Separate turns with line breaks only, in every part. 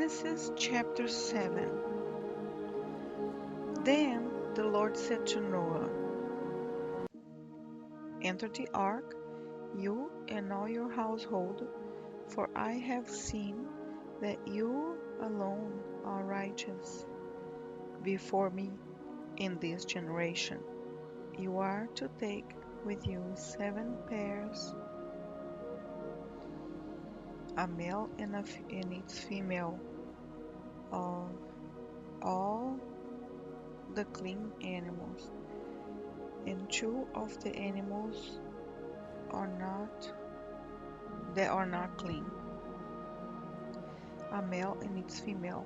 Genesis chapter 7. Then the Lord said to Noah, Enter the ark, you and all your household, for I have seen that you alone are righteous before me in this generation. You are to take with you 7 pairs, a male and its female, of all the clean animals, and 2 of the animals are not that are not clean, a male and its female,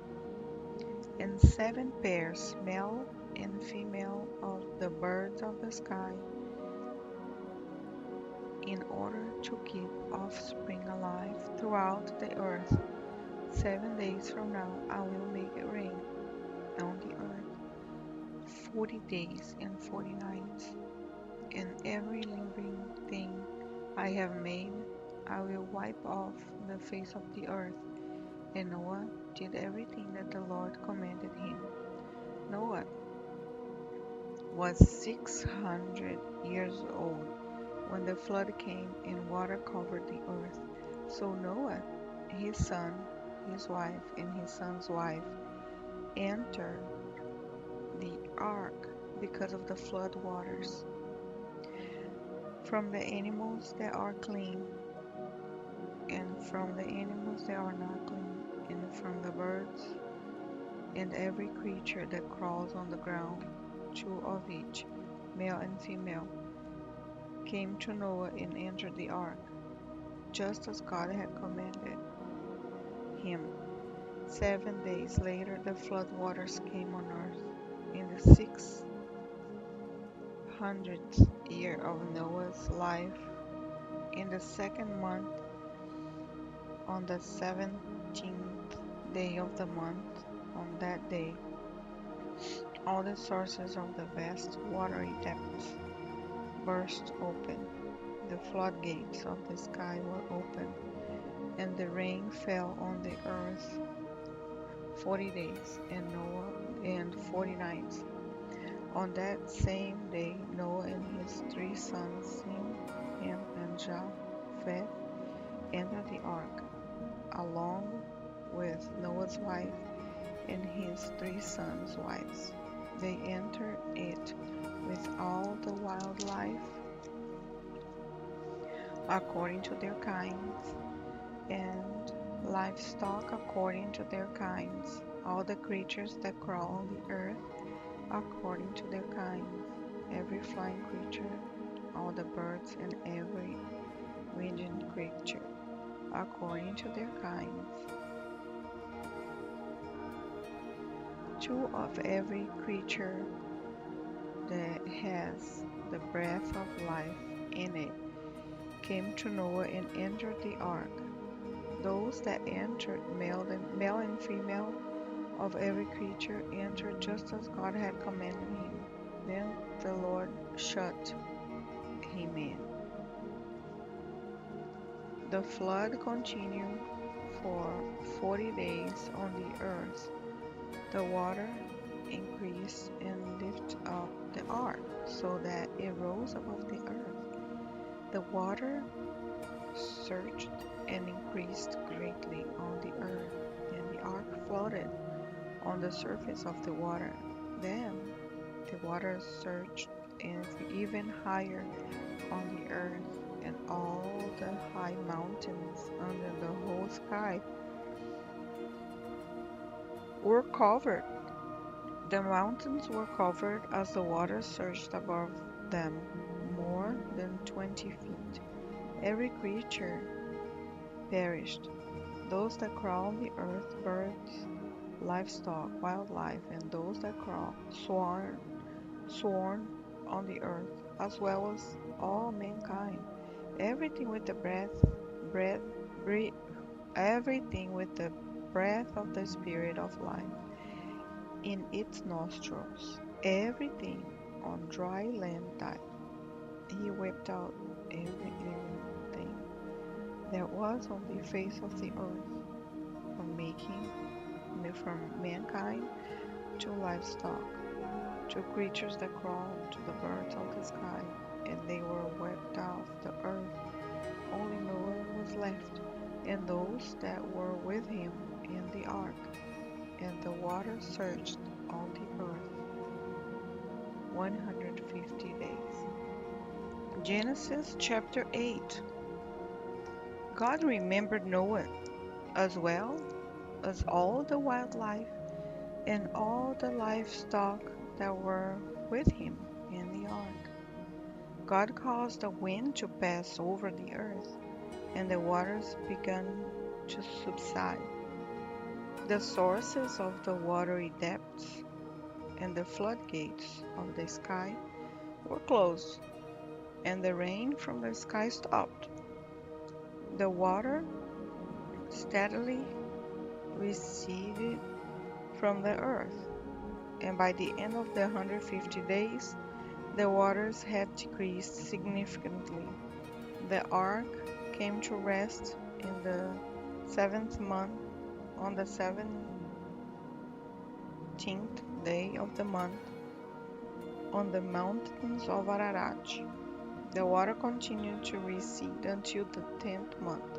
and 7 pairs, male and female, of the birds of the sky, in order to keep offspring alive throughout the earth. 7 days from now I will make it rain on the earth 40 days and 40 nights, and every living thing I have made I will wipe off the face of the earth. And Noah did everything that the Lord commanded him. Noah was 600 years old when the flood came and water covered the earth. So Noah, his son, his wife, and his son's wife entered the ark because of the flood waters. From the animals that are clean, and from the animals that are not clean, and from the birds, and every creature that crawls on the ground, 2 of each, male and female, came to Noah and entered the ark, just as God had commanded him. 7 days later the flood waters came on earth. In the 600th year of Noah's life, in the 2nd month, on the 17th day of the month, on that day, all the sources of the vast watery depths burst open. The floodgates of the sky were opened, and the rain fell on the earth 40 days and 40 nights. On that same day Noah and his 3 sons, Ham, and Japheth, entered the ark, along with Noah's wife and his 3 sons' wives. They entered it with all the wildlife according to their kinds, and livestock according to their kinds, all the creatures that crawl on the earth according to their kinds, every flying creature, all the birds, and every winged creature according to their kinds. 2 of every creature that has the breath of life in it came to Noah and entered the ark. Those that entered, male and female, of every creature, entered just as God had commanded him. Then the Lord shut him in. The flood continued for 40 days on the earth. The water increased and lifted up the ark so that it rose above the earth. The water surged and increased greatly on the earth, and the ark floated on the surface of the water. Then the water surged even higher on the earth, and all the high mountains under the whole sky were covered. The mountains were covered as the water surged above them more than 20 feet. Every creature perished, those that crawl on the earth, birds, livestock, wildlife, and those that swarm on the earth, as well as all mankind. Everything with the everything with the breath of the Spirit of life in its nostrils. Everything on dry land died. He wiped out every living thing that was on the face of the earth, from making only from mankind to livestock, to creatures that crawl, to the birds of the sky, and they were wiped off the earth. Only Noah was left, and those that were with him in the ark, and the water surged on the earth 150 days. Genesis chapter 8. God remembered Noah as well as all the wildlife and all the livestock that were with him in the ark. God caused a wind to pass over the earth, and the waters began to subside. The sources of the watery depths and the floodgates of the sky were closed, and the rain from the sky stopped. The water steadily receded from the earth, and by the end of the 150 days, the waters had decreased significantly. The ark came to rest in the seventh month on the 17th day of the month on the mountains of Ararat. The water continued to recede until the 10th month.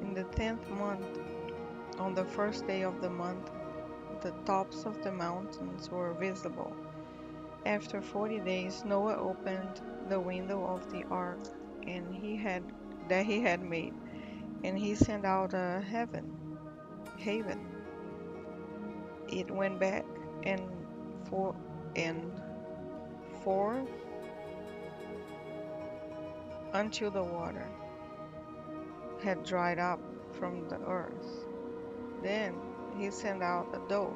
In the 10th month, on the first day of the month, the tops of the mountains were visible. After 40 days, Noah opened the window of the ark that he had made, and he sent out a haven. It went back and and forth until the water had dried up from the earth. Then he sent out a dove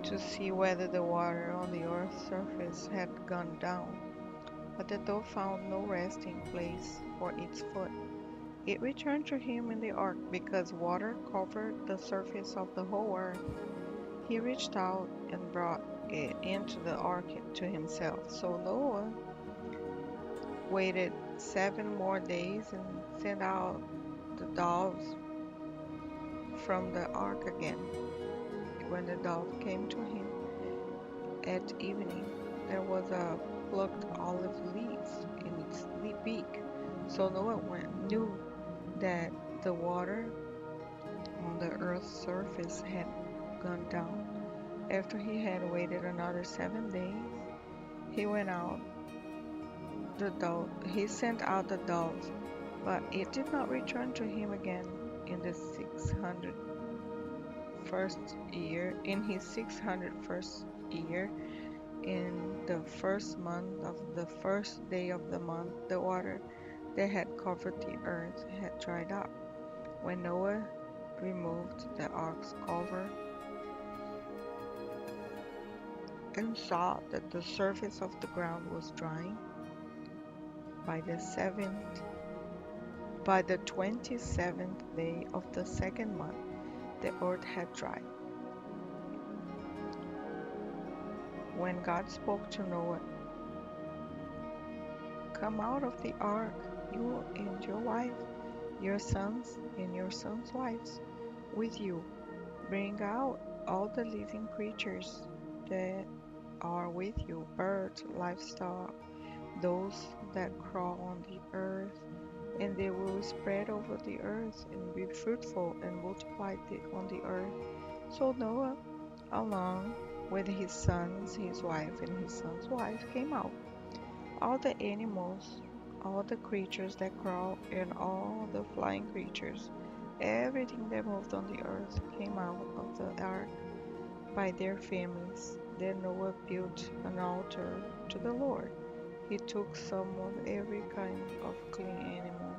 to see whether the water on the earth's surface had gone down. But the dove found no resting place for its foot. It returned to him in the ark because water covered the surface of the whole earth. He reached out and brought it into the ark to himself. So Noah waited 7 more days and sent out the doves from the ark again. When the dove came to him at evening, there was a plucked olive leaf in its beak. So Noah knew that the water on the earth's surface had gone down. After he had waited another 7 days, he went out he sent out the dove, but it did not return to him again in the 601st year. In his 601st year, in the first month of the first day of the month, the water that had covered the earth had dried up. When Noah removed the ark's cover and saw that the surface of the ground was drying, by the 27th day of the second month, the earth had dried. When God spoke to Noah, "Come out of the ark, you and your wife, your sons and your sons' wives with you. Bring out all the living creatures that are with you, birds, livestock, those that crawl on the earth, and they will spread over the earth and be fruitful and multiply on the earth." So Noah, along with his sons, his wife, and his son's wife, came out. All the animals, all the creatures that crawl, and all the flying creatures, everything that moved on the earth came out of the ark by their families. Then Noah built an altar to the Lord. He took some of every kind of clean animal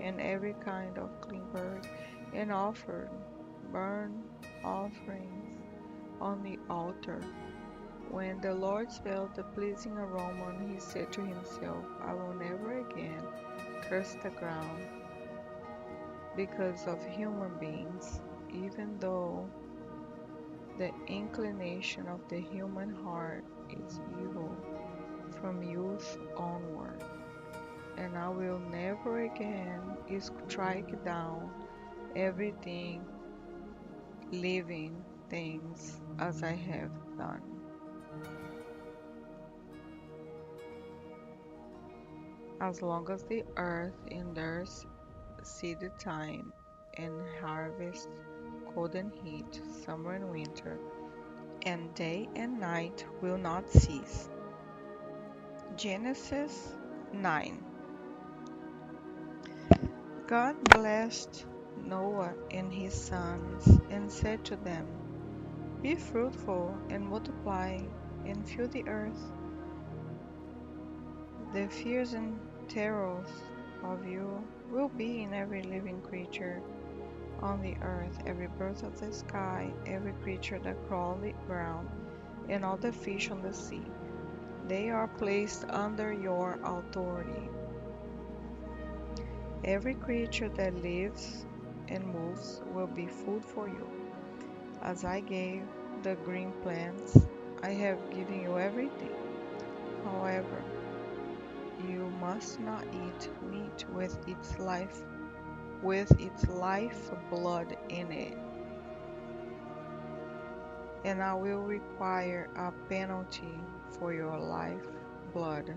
and every kind of clean bird and offered burnt offerings on the altar. When the Lord smelled the pleasing aroma, he said to himself, "I will never again curse the ground because of human beings, even though the inclination of the human heart is evil from youth onward. And I will never again strike down everything living things as I have done. As long as the earth endures seed time and harvest, cold and heat, summer and winter, and day and night will not cease. Genesis 9. God blessed Noah and his sons and said to them, be fruitful and multiply and fill the earth. The fears and terrors of you will be in every living creature on the earth, every bird of the sky, every creature that crawls on the ground, and all the fish on the sea. They are placed under your authority. Every creature that lives and moves will be food for you. As I gave the green plants, I have given you everything. However, you must not eat meat with its life blood in it, and I will require a penalty for your life blood.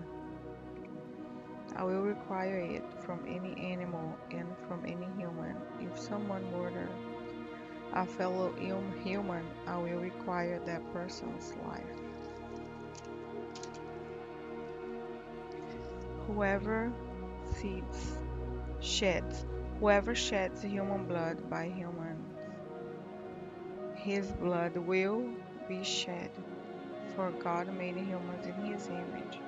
I will require it from any animal and from any human. If someone murders a fellow human, I will require that person's life. Whoever seeds sheds, whoever sheds human blood by human, his blood will be shed. For God made humans in his image.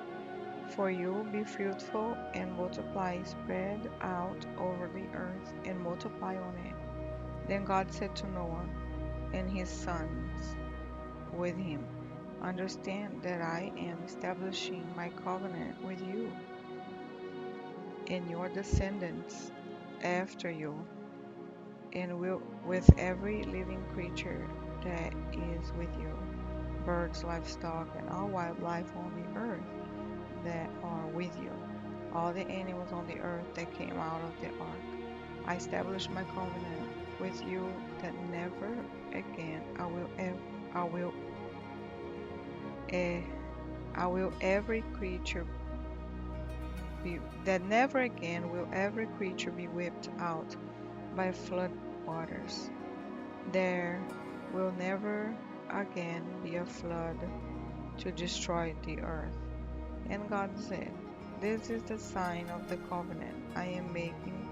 For you be fruitful and multiply, spread out over the earth and multiply on it. Then God said to Noah and his sons with him, understand that I am establishing my covenant with you and your descendants after you, and will with every living creature that is with you, birds, livestock, and all wildlife on the earth that are with you, all the animals on the earth that came out of the ark. I establish my covenant with you that never again I will eh, I will every creature be that never again will every creature be whipped out by flood waters. There will never again be a flood to destroy the earth. And God said, this is the sign of the covenant I am making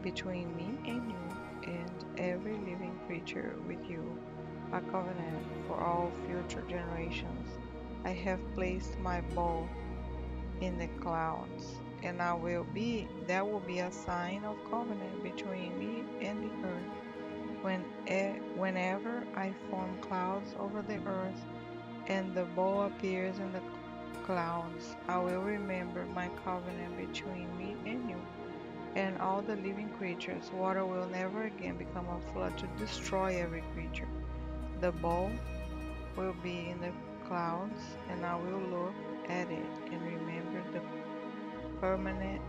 between me and you and every living creature with you, a covenant for all future generations. I have placed my bow in the clouds, and that will be a sign of covenant between me and the earth. Whenever I form clouds over the earth, and the bow appears in the clouds, I will remember my covenant between me and you and all the living creatures. Water will never again become a flood to destroy every creature. The bow will be in the clouds, and I will look at it and remember the permanent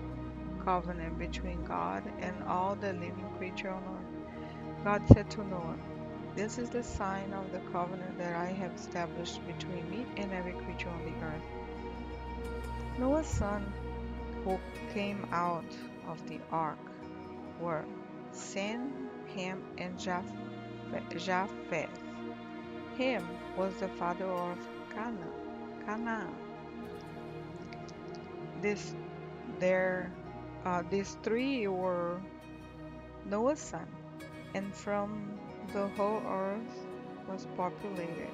covenant between God and all the living creature on earth. God said to Noah, this is the sign of the covenant that I have established between me and every creature on the earth. Noah's son who came out of the ark were Sem, Ham, and Japheth. Ham was the father of Canaan. This, these three were Noah's son, and from the whole earth was populated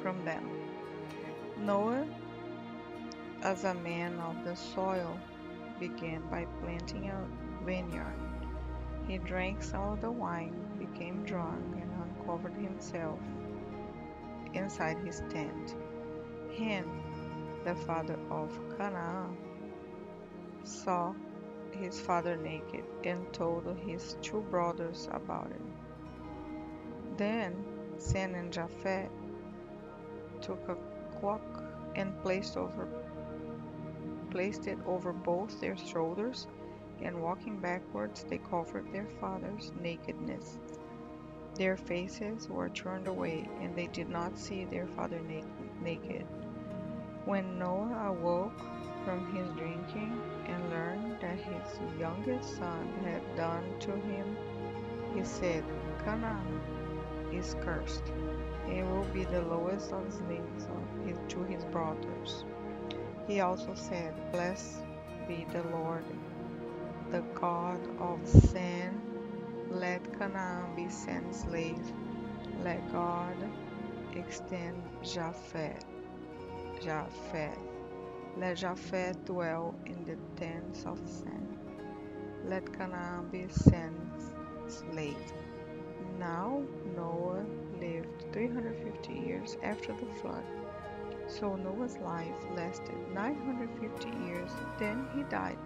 from them. Noah, as a man of the soil, began by planting a vineyard. He drank some of the wine, became drunk, and uncovered himself inside his tent. Ham, the father of Canaan, saw his father naked and told his two brothers about it. Then Sem and Japheth took a cloak and placed it over both their shoulders, and walking backwards they covered their father's nakedness. Their faces were turned away, and they did not see their father naked. When Noah awoke from his drinking and learned that his youngest son had done to him, he said, Canaan is cursed, and will be the lowest of slaves to his brothers. He also said, Blessed be the Lord, the God of Sin. Let Canaan be Sin's slave. Let God extend Japheth. Let Japheth dwell in the tents of Sin. Let Canaan be Sin's slave. Now Noah lived 350 years after the flood. So Noah's life lasted 950 years, then he died.